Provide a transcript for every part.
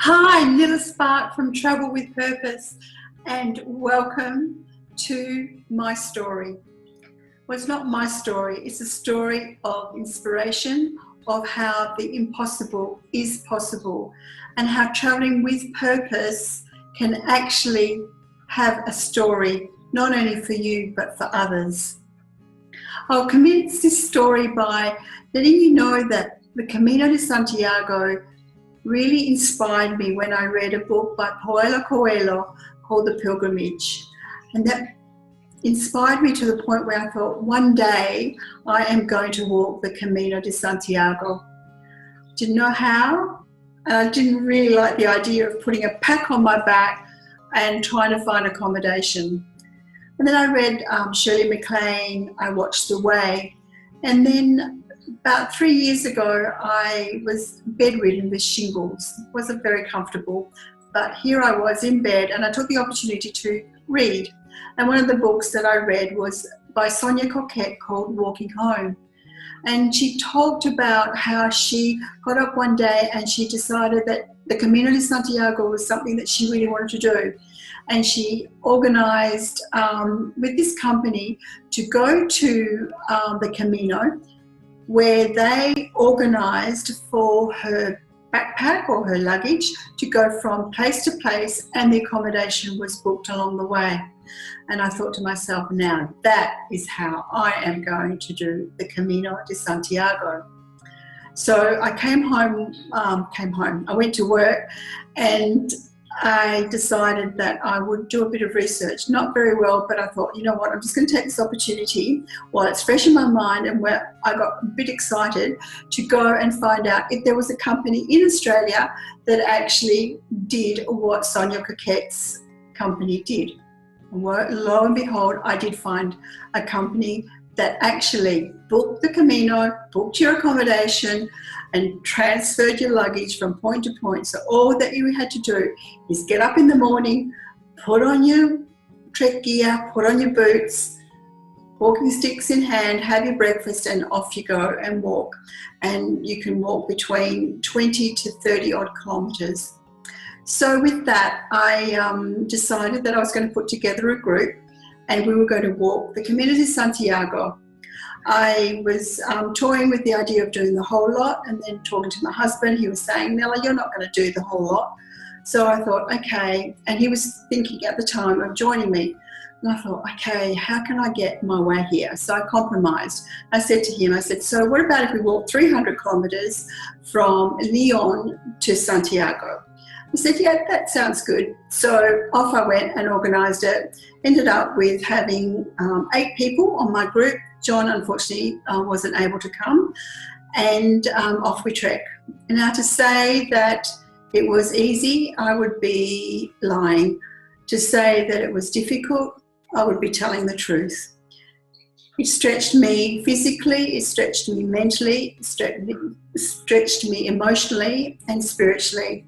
Hi, Nilla Spark from Travel with Purpose, and welcome to my story. Well, it's not my story, it's a story of inspiration, of how the impossible is possible, and how traveling with purpose can actually have a story, not only for you, but for others. I'll commence this story by letting you know that the Camino de Santiago really inspired me when I read a book by Paulo Coelho called The Pilgrimage. And that inspired me to the point where I thought, one day I am going to walk the Camino de Santiago. Didn't know how, and I didn't really like the idea of putting a pack on my back and trying to find accommodation. And then I read Shirley MacLaine, I watched The Way, and then about 3 years ago, I was bedridden with shingles. It wasn't very comfortable, but here I was in bed, and I took the opportunity to read. And one of the books that I read was by Sonia Coquette called Walking Home. And she talked about how she got up one day and she decided that the Camino de Santiago was something that she really wanted to do. And she organised with this company to go to the Camino, where they organised for her backpack or her luggage to go from place to place, and the accommodation was booked along the way. And I thought to myself, now that is how I am going to do the Camino de Santiago. So I came home, I went to work, and I decided that I would do a bit of research. Not very well, but I thought, you know what, I'm just going to take this opportunity while it's fresh in my mind, and where I got a bit excited to go and find out if there was a company in Australia that actually did what Sonia Coquette's company did. And lo and behold, I did find a company that actually booked the Camino, booked your accommodation, and transferred your luggage from point to point. So all that you had to do is get up in the morning, put on your trek gear, put on your boots, walking sticks in hand, have your breakfast, and off you go and walk. And you can walk between 20 to 30 odd kilometres. So with that, I decided that I was going to put together a group, and we were going to walk the Camino de Santiago. I was toying with the idea of doing the whole lot, and then talking to my husband, he was saying, Nilla, you're not going to do the whole lot. So I thought, okay, and he was thinking at the time of joining me. And I thought, okay, how can I get my way here? So I compromised. I said to him, I said, so what about if we walk 300 kilometres from Lyon to Santiago? He said, yeah, that sounds good. So off I went and organised it. Ended up with having 8 people on my group. John, unfortunately, wasn't able to come. And off we trek. Now, to say that it was easy, I would be lying. To say that it was difficult, I would be telling the truth. It stretched me physically, it stretched me mentally, it stretched me emotionally and spiritually.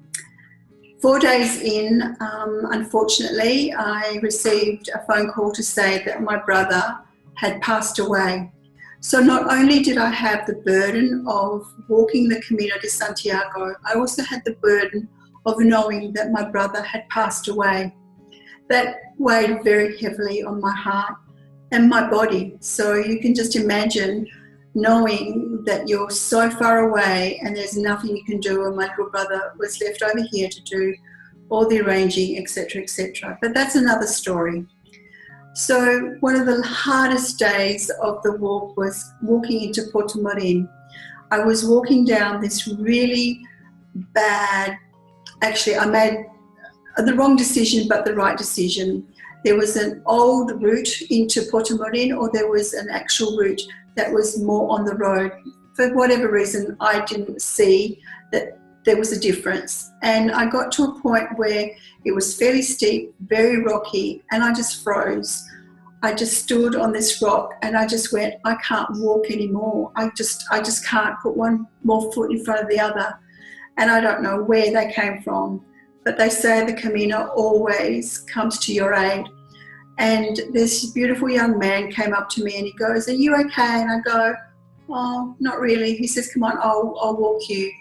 4 days in, unfortunately, I received a phone call to say that my brother had passed away. So not only did I have the burden of walking the Camino de Santiago, I also had the burden of knowing that my brother had passed away. That weighed very heavily on my heart and my body. So you can just imagine knowing that you're so far away and there's nothing you can do, and my little brother was left over here to do all the arranging, etc., etc. But that's another story. So one of the hardest days of the walk was walking into Portomarín. I was walking down this really bad, actually I made the wrong decision but the right decision. There was an old route into Portomarín, or there was an actual route that was more on the road. For whatever reason, I didn't see that there was a difference. And I got to a point where it was fairly steep, very rocky, and I just froze. I just stood on this rock and I just went, I can't walk anymore. I just can't put one more foot in front of the other. And I don't know where they came from, but they say the Camino always comes to your aid. And this beautiful young man came up to me and he goes, are you okay? And I go, oh, not really. He says, come on, I'll walk you.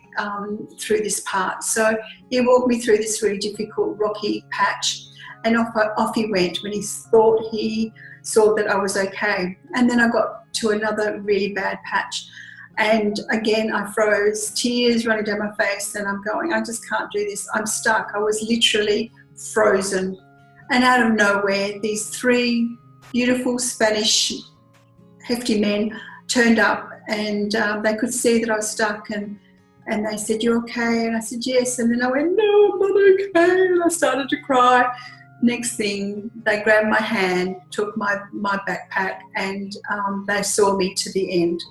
through this part. So he walked me through this really difficult rocky patch, and off he went when he thought he saw that I was okay. And then I got to another really bad patch, and again I froze, tears running down my face, and I'm going, I just can't do this, I'm stuck. I was literally frozen. And out of nowhere, these three beautiful Spanish hefty men turned up, and they could see that I was stuck, and they said, "You okay?" And I said, "Yes." And then I went, "No, I'm not okay." And I started to cry. Next thing, they grabbed my hand, took my backpack, and they saw me to the end.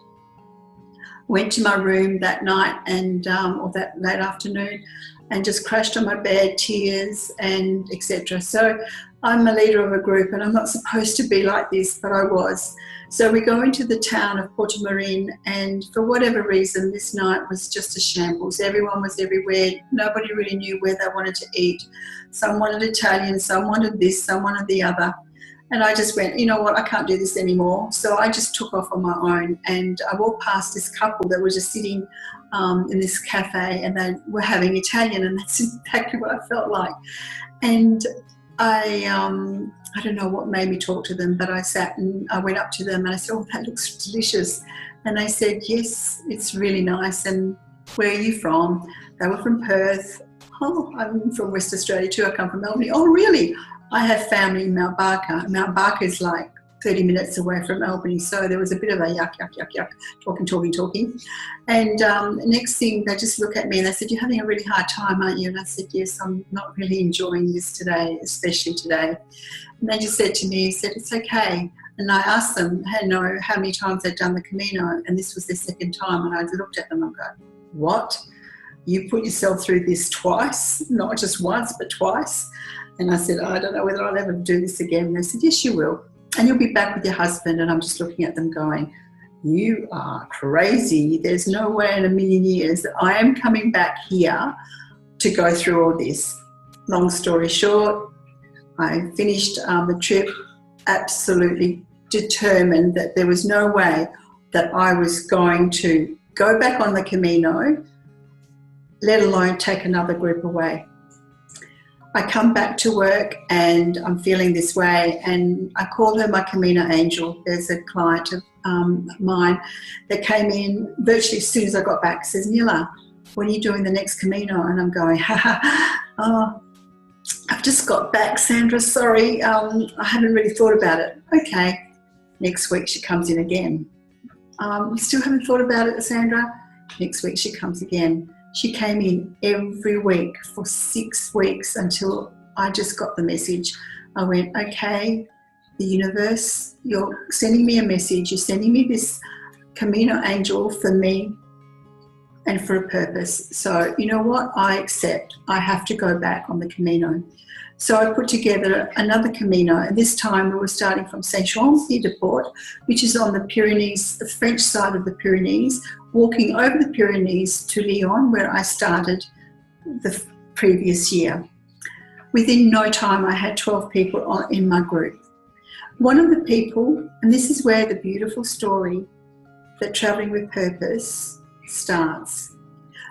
Went to my room that night and or that late afternoon, and just crashed on my bed, tears and etc. So I'm a leader of a group, and I'm not supposed to be like this, but I was. So we go into the town of Portomarín, and for whatever reason, this night was just a shambles. Everyone was everywhere. Nobody really knew where they wanted to eat. Some wanted Italian, some wanted this, some wanted the other. And I just went, you know what, I can't do this anymore. So I just took off on my own, and I walked past this couple that was just sitting in this cafe, and they were having Italian, and that's exactly what I felt like. And I don't know what made me talk to them, but I sat and I went up to them and I said, "Oh, that looks delicious." And they said, "Yes, it's really nice. And where are you from?" They were from Perth. "Oh, I'm from West Australia too. I come from Melbourne." "Oh, really?" "I have family in Mount Barker." Mount Barker is like 30 minutes away from Albany, so there was a bit of a yuck, talking. And next thing, they just look at me and they said, "You're having a really hard time, aren't you?" And I said, "Yes, I'm not really enjoying this today, especially today." And they just said to me, "It's okay." And I asked them, how many times they'd done the Camino, and this was their second time. And I looked at them and I go, "What? You put yourself through this twice, not just once, but twice?" And I said, "I don't know whether I'll ever do this again." And they said, "Yes, you will. And you'll be back with your husband." And I'm just looking at them going, "You are crazy. There's no way in a million years that I am coming back here to go through all this." Long story short, I finished the trip absolutely determined that there was no way that I was going to go back on the Camino, let alone take another group away. I come back to work and I'm feeling this way, and I call her my Camino angel. There's a client of mine that came in virtually as soon as I got back, says, "Nilla, when are you doing the next Camino?" And I'm going, "Oh, I've just got back, Sandra, sorry, I haven't really thought about it." "Okay." Next week she comes in again. "You still haven't thought about it, Sandra?" Next week she comes again. She came in every week for 6 weeks until I just got the message. I went, "Okay, the universe, you're sending me a message. You're sending me this Camino angel for me and for a purpose. So you know what? I accept. I have to go back on the Camino." So I put together another Camino, and this time we were starting from Saint-Jean-Pied-de-Port, which is on the Pyrenees, the French side of the Pyrenees, walking over the Pyrenees to Lyon, where I started the previous year. Within no time, I had 12 people in my group. One of the people, and this is where the beautiful story that Travelling with Purpose starts.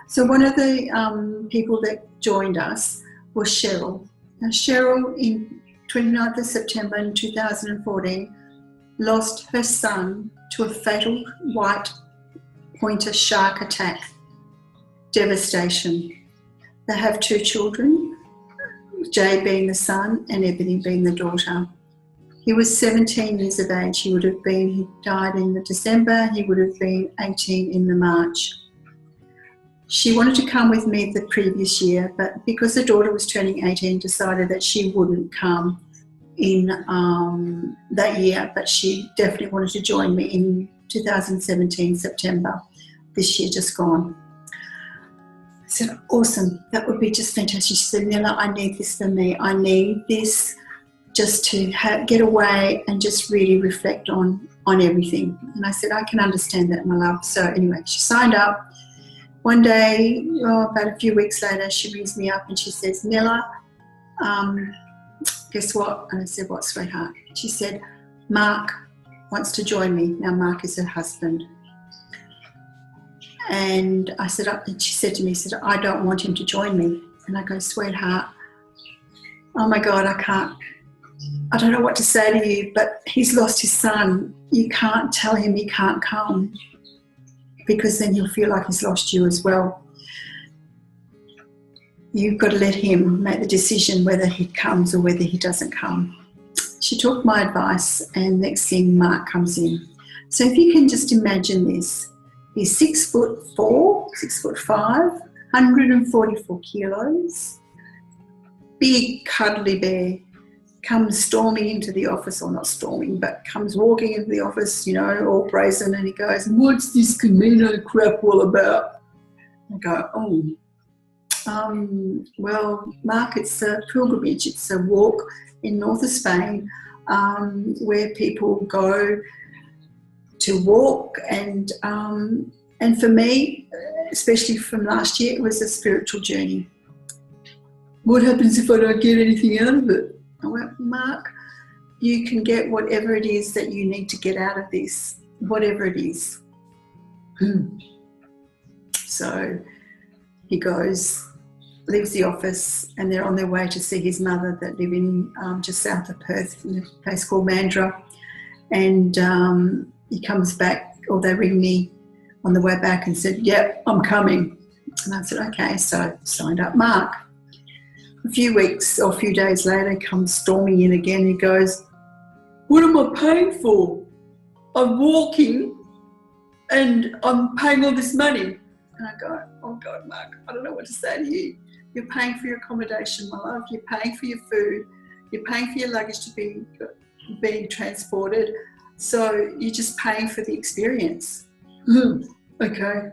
So one of the people that joined us was Cheryl. Now Cheryl, in 29th of September in 2014, lost her son to a fatal white pointer shark attack. Devastation. They have 2 children, Jay being the son and Ebony being the daughter. He was 17 years of age. He died in the December, he would have been 18 in the March. She wanted to come with me the previous year, but because the daughter was turning 18, decided that she wouldn't come in that year, but she definitely wanted to join me in 2017, September, this year just gone. I said, "Awesome, that would be just fantastic." She said, "Nilla, I need this for me. I need this just to get away and just really reflect on everything." And I said, "I can understand that, my love." So anyway, she signed up. One day, about a few weeks later, she rings me up and she says, "Nilla, guess what?" And I said, "What, sweetheart?" She said, "Mark wants to join me." Now, Mark is her husband. And I said, and she said to me, she said, I don't want him to join me. And I go, sweetheart, oh my God, I don't know what to say to you, but he's lost his son. You can't tell him he can't come, because then he'll feel like he's lost you as well. You've got to let him make the decision whether he comes or whether he doesn't come. She took my advice, and next thing, Mark comes in. So if you can just imagine this, he's 6'4", 6'5", 144 kilos, big cuddly bear, comes storming into the office, or not storming, but comes walking into the office, you know, all brazen, and he goes, what's this Camino crap all about? I go, well, Mark, it's a pilgrimage, it's a walk in north of Spain, where people go to walk, and for me, especially from last year, it was a spiritual journey. What happens if I don't get anything out of it? I went, Mark, you can get whatever it is that you need to get out of this, whatever it is. So he goes, leaves the office, and they're on their way to see his mother that live in just south of Perth, in a place called Mandurah. And he comes back, or they ring me on the way back and said, yep, I'm coming. And I said, okay, so signed up Mark. A few weeks or a few days later, he comes storming in again. He goes, what am I paying for? I'm walking and I'm paying all this money. And I go, oh God, Mark, I don't know what to say to you. You're paying for your accommodation, my love. You're paying for your food. You're paying for your luggage to be being transported. So you're just paying for the experience. Okay.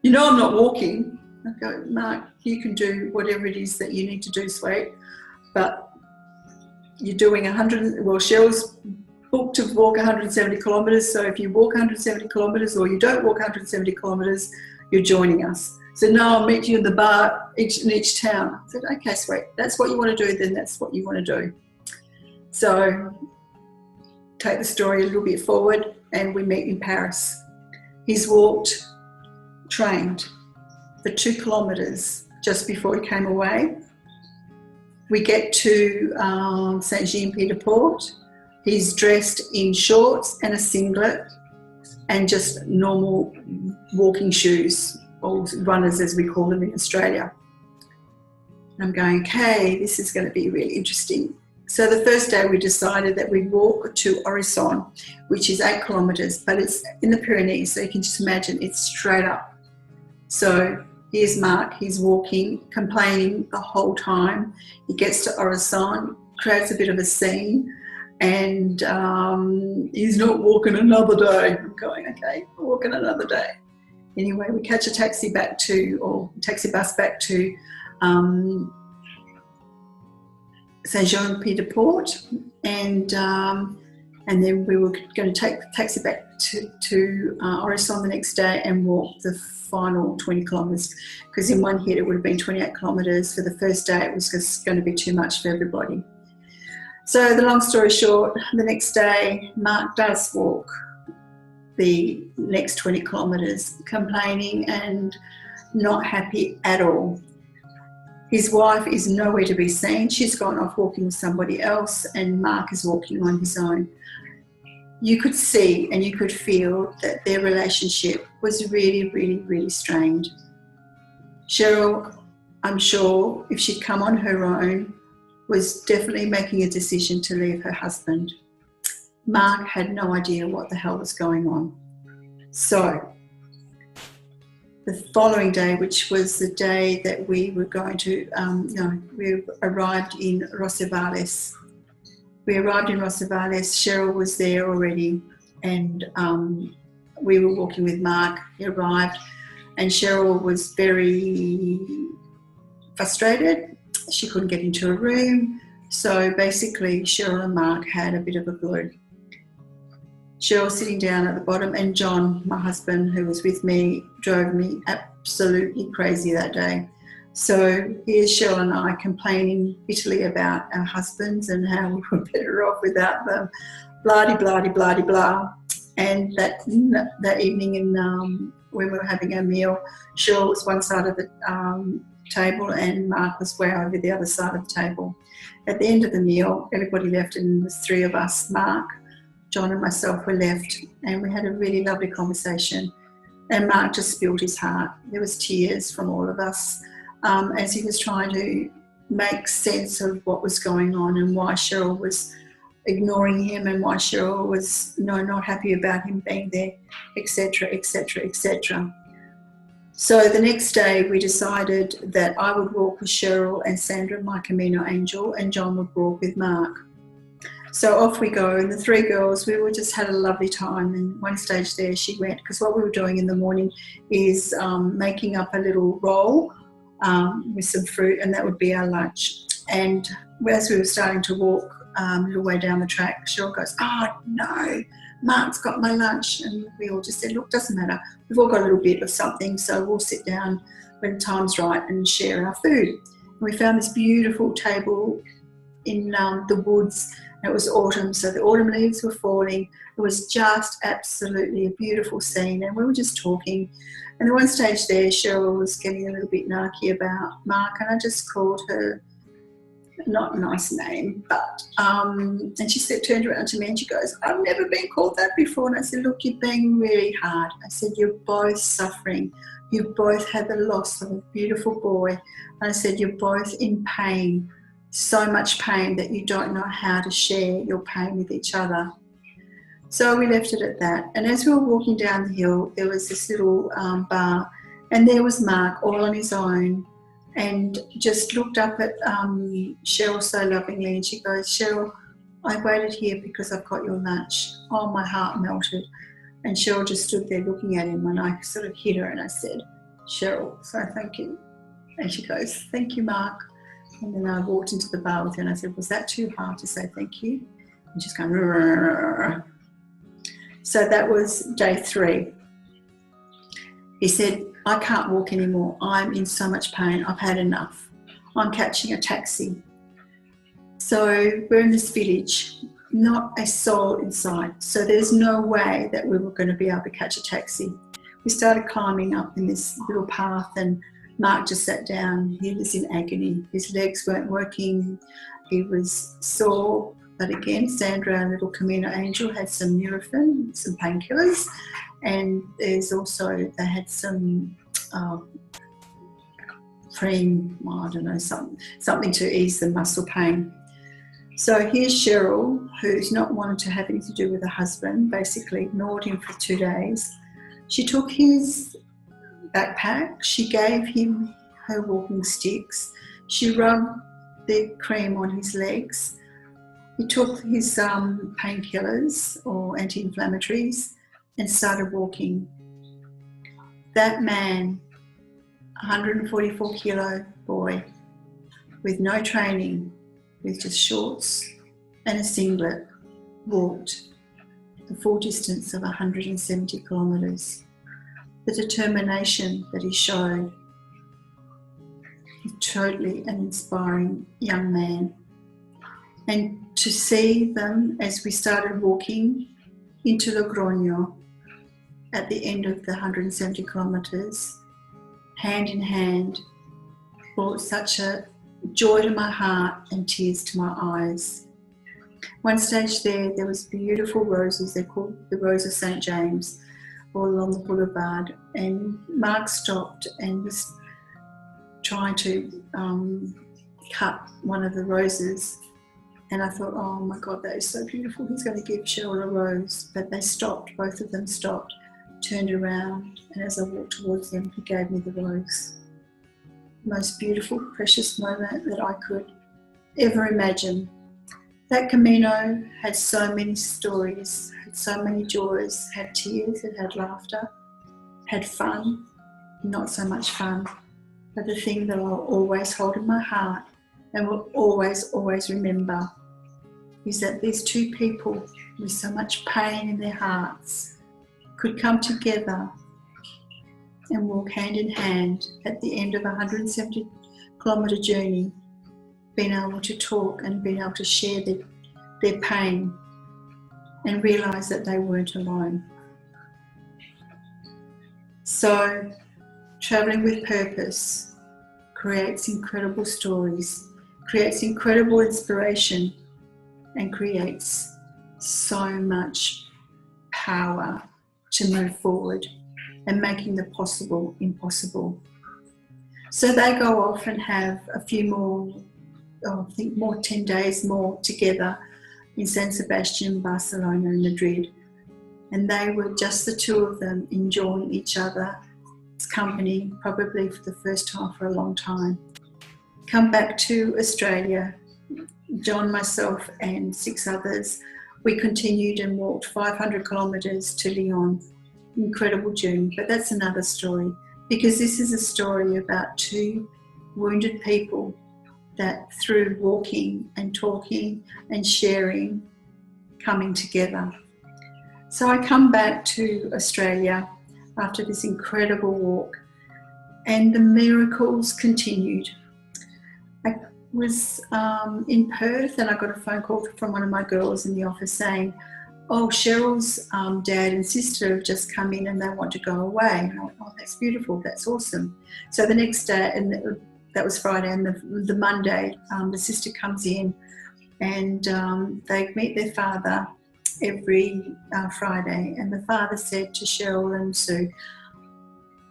You know I'm not walking. I go, Mark, you can do whatever it is that you need to do, sweet, but you're doing Cheryl's booked to walk 170 kilometres, so if you walk 170 kilometres or you don't walk 170 kilometres, you're joining us. So no, I'll meet you in the bar in each town. I said, okay, sweet, that's what you want to do, then that's what you want to do. So take the story a little bit forward, and we meet in Paris. He's walked, trained for 2 kilometres just before he came away. We get to Saint-Jean-Pied-de-Port. He's dressed in shorts and a singlet and just normal walking shoes, or runners as we call them in Australia. And I'm going, okay, this is going to be really interesting. So the first day we decided that we'd walk to Orisson, which is 8 kilometres, but it's in the Pyrenees, so you can just imagine it's straight up. So here's Mark, he's walking, complaining the whole time. He gets to Orisson, creates a bit of a scene, and he's not walking another day. I'm going, okay, walking another day. Anyway, we catch a taxi bus back to Saint-Jean-Pied-de-Port, and then we were going to take the taxi back to Orisson the next day and walk the final 20 kilometres, because in one hit it would have been 28 kilometres. For the first day it was just going to be too much for everybody. So the long story short, the next day Mark does walk the next 20 kilometres, complaining and not happy at all. His wife is nowhere to be seen. She's gone off walking with somebody else, and Mark is walking on his own. You could see and you could feel that their relationship was really, really, really strained. Cheryl, I'm sure, if she'd come on her own, was definitely making a decision to leave her husband. Mark had no idea what the hell was going on. So the following day, which was the day that we were going to, we arrived in Roncesvalles. We arrived in Roncesvalles, Cheryl was there already, and we were walking with Mark. He arrived, and Cheryl was very frustrated. She couldn't get into a room, so basically Cheryl and Mark had a bit of a glue. Cheryl sitting down at the bottom, and John, my husband, who was with me, drove me absolutely crazy that day. So here's Cheryl and I complaining bitterly about our husbands and how we were better off without them, blah-de, blah-de, blah-de, blah. And that evening in when we were having our meal, Cheryl was one side of the table and Mark was way over the other side of the table. At the end of the meal, everybody left and there's three of us, Mark, John and myself were left, and we had a really lovely conversation. And Mark just spilled his heart. There was tears from all of us as he was trying to make sense of what was going on and why Cheryl was ignoring him and why Cheryl was not happy about him being there, etc., etc., etc. So the next day we decided that I would walk with Cheryl and Sandra, my Camino angel, and John would walk with Mark. So off we go, and the three girls, we were just had a lovely time. And one stage there she went, because what we were doing in the morning is making up a little roll with some fruit, and that would be our lunch. And as we were starting to walk a little way down the track, Cheryl goes, "Oh no, Mark's got my lunch." And we all just said, "Look, doesn't matter. We've all got a little bit of something, so we'll sit down when the time's right and share our food." And we found this beautiful table in the woods. It was autumn, so the autumn leaves were falling. It was just absolutely a beautiful scene, and we were just talking. And at one stage there, Cheryl was getting a little bit narky about Mark, and I just called her, not a nice name, but, and she turned around to me and she goes, "I've never been called that before." And I said, "Look, you're being really hard." I said, "You're both suffering. You both had the loss of a beautiful boy." And I said, "You're both in pain. So much pain that you don't know how to share your pain with each other." So we left it at that. And as we were walking down the hill, there was this little bar, and there was Mark all on his own, and just looked up at Cheryl so lovingly, and she goes, "Cheryl, I waited here because I've got your lunch." Oh, my heart melted. And Cheryl just stood there looking at him, and I sort of hit her and I said, "Cheryl, so thank you." And she goes, "Thank you, Mark." And then I walked into the bar with her and I said, "Was that too hard to say thank you?" And she's going, "Rrr." So that was day 3. He said, "I can't walk anymore. I'm in so much pain. I've had enough. I'm catching a taxi." So we're in this village, not a soul in sight. So there's no way that we were going to be able to catch a taxi. We started climbing up in this little path, and Mark just sat down. He was in agony. His legs weren't working. He was sore. But again, Sandra, our little Camino angel, had some Nurofen, some painkillers. And there's also, they had some cream, I don't know, something to ease the muscle pain. So here's Cheryl, who's not wanted to have anything to do with her husband, basically ignored him for 2 days. She took his backpack, she gave him her walking sticks, she rubbed the cream on his legs, he took his painkillers or anti-inflammatories and started walking. That man, 144 kilo boy, with no training, with just shorts and a singlet, walked the full distance of 170 kilometres. The determination that he showed, he's totally an inspiring young man. And to see them as we started walking into Logroño at the end of the 170 kilometres, hand in hand, brought such a joy to my heart and tears to my eyes. One stage there was beautiful roses, they're called the Rose of St. James, all along the boulevard, and Mark stopped and was trying to cut one of the roses, and I thought, oh my God, that is so beautiful, he's going to give Cheryl a rose. But they stopped, both of them stopped, turned around, and as I walked towards them, he gave me the rose. The most beautiful, precious moment that I could ever imagine. That Camino had so many stories, had so many joys, had tears, it had laughter, had fun, not so much fun. But the thing that I'll always hold in my heart and will always, always remember is that these two people with so much pain in their hearts could come together and walk hand in hand at the end of a 170 kilometre journey, being able to talk and being able to share their pain and realise that they weren't alone. So traveling with purpose creates incredible stories, creates incredible inspiration, and creates so much power to move forward and making the possible impossible. So they go off and have a few more, I think 10 days more together in San Sebastian, Barcelona and Madrid. And they were just the two of them enjoying each other's company, probably for the first time for a long time. Come back to Australia, John, myself and 6 others, we continued and walked 500 kilometres to Lyon. Incredible journey, but that's another story, because this is a story about 2 wounded people that through walking and talking and sharing, coming together. So I come back to Australia after this incredible walk, and the miracles continued. I was in Perth and I got a phone call from one of my girls in the office saying, oh, Cheryl's dad and sister have just come in and they want to go away. And I went, oh, that's beautiful, that's awesome. So the next day, and that was Friday, and the Monday, the sister comes in and they meet their father every Friday. And the father said to Cheryl and Sue,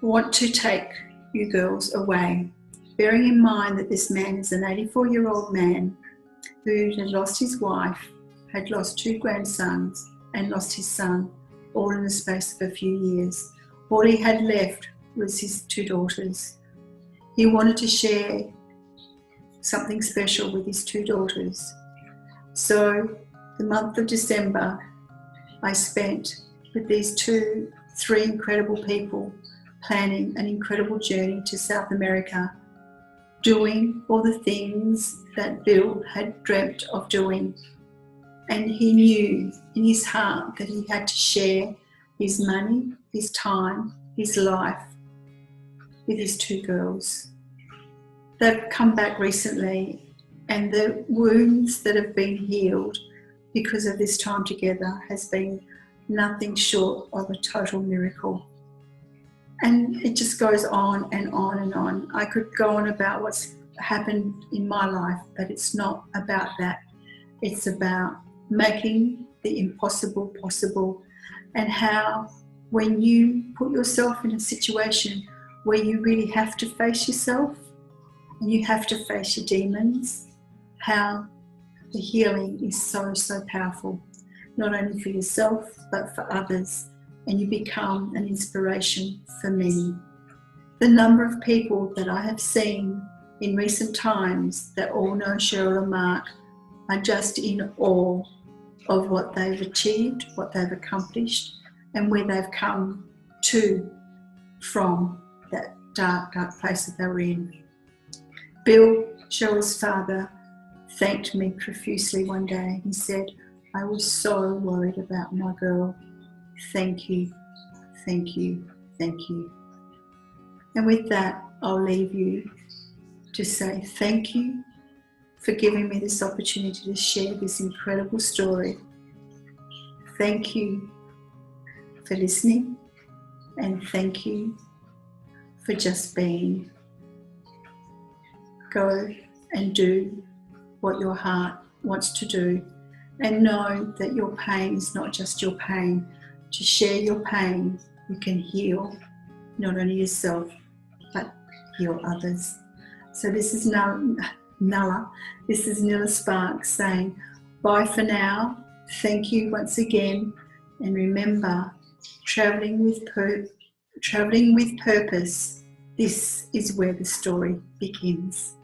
want to take you girls away, bearing in mind that this man is an 84-year-old man who had lost his wife, had lost 2 grandsons and lost his son, all in the space of a few years. All he had left was his 2 daughters. He wanted to share something special with his 2 daughters. So the month of December I spent with these 3 incredible people planning an incredible journey to South America, doing all the things that Bill had dreamt of doing. And he knew in his heart that he had to share his money, his time, his life with his 2 girls. They've come back recently, and the wounds that have been healed because of this time together has been nothing short of a total miracle. And it just goes on and on and on. I could go on about what's happened in my life, but it's not about that. It's about making the impossible possible, and how when you put yourself in a situation where you really have to face yourself and you have to face your demons, how the healing is so, so powerful, not only for yourself but for others, and you become an inspiration for many. The number of people that I have seen in recent times that all know Cheryl and Mark are just in awe of what they've achieved, what they've accomplished, and where they've come to from that dark, dark place that they were in. Bill, Cheryl's father, thanked me profusely one day. He said, I was so worried about my girl. Thank you, thank you, thank you. And with that, I'll leave you to say thank you for giving me this opportunity to share this incredible story. Thank you for listening, and thank you for just being. Go and do what your heart wants to do, and know that your pain is not just your pain. To share your pain, you can heal not only yourself but heal others. So this is Nilla. This is Nilla Spark saying bye for now. Thank you once again, and remember, traveling with purpose. This is where the story begins.